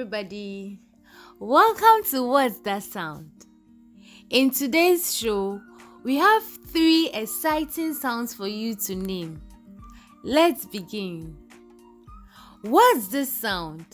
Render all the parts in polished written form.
everybody. Welcome to What's That Sound? In today's show, we have 3 exciting sounds for you to name. Let's begin. What's this sound?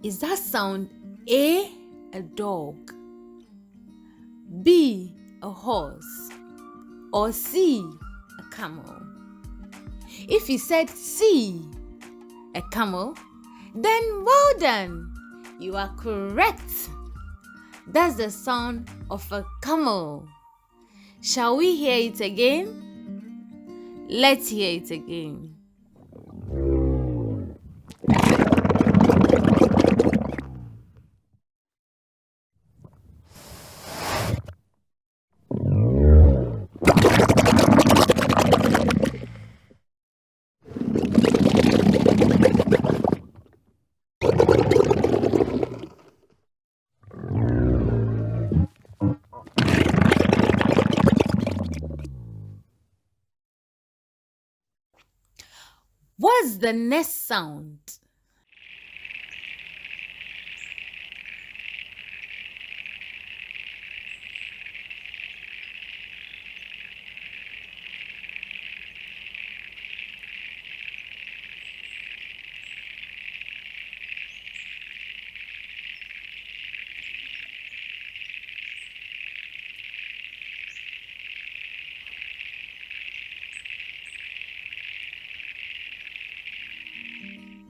Is that sound A, a dog, B, a horse, or C, a camel? If you said C, a camel, then well done. You are correct. That's the sound of a camel. Shall we hear it again? Let's hear it again. What's the next sound?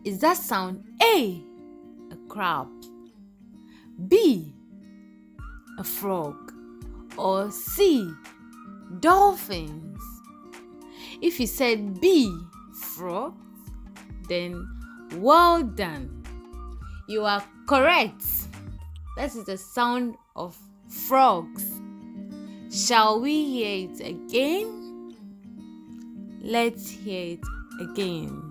Is that sound A, a crab, B, a frog, or C, dolphins? If you said B, frog, then well done. You are correct. That is the sound of frogs. Shall we hear it again? Let's hear it again.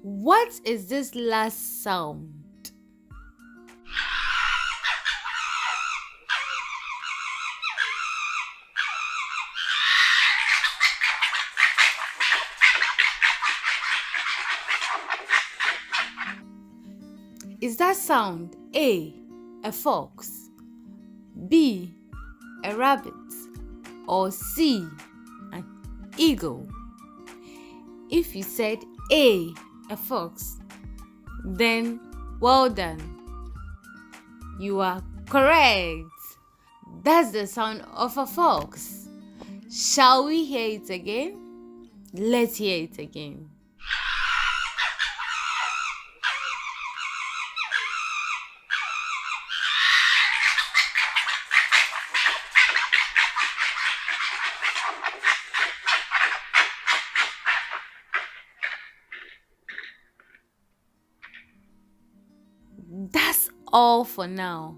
What is this last sound? Is that sound A, a fox, B, a rabbit, or C, an eagle? If you said A, a fox, then well done. You are correct. That's the sound of a fox. Shall we hear it again? Let's hear it again. That's all for now.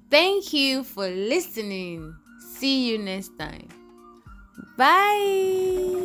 Thank you for listening. See you next time. Bye.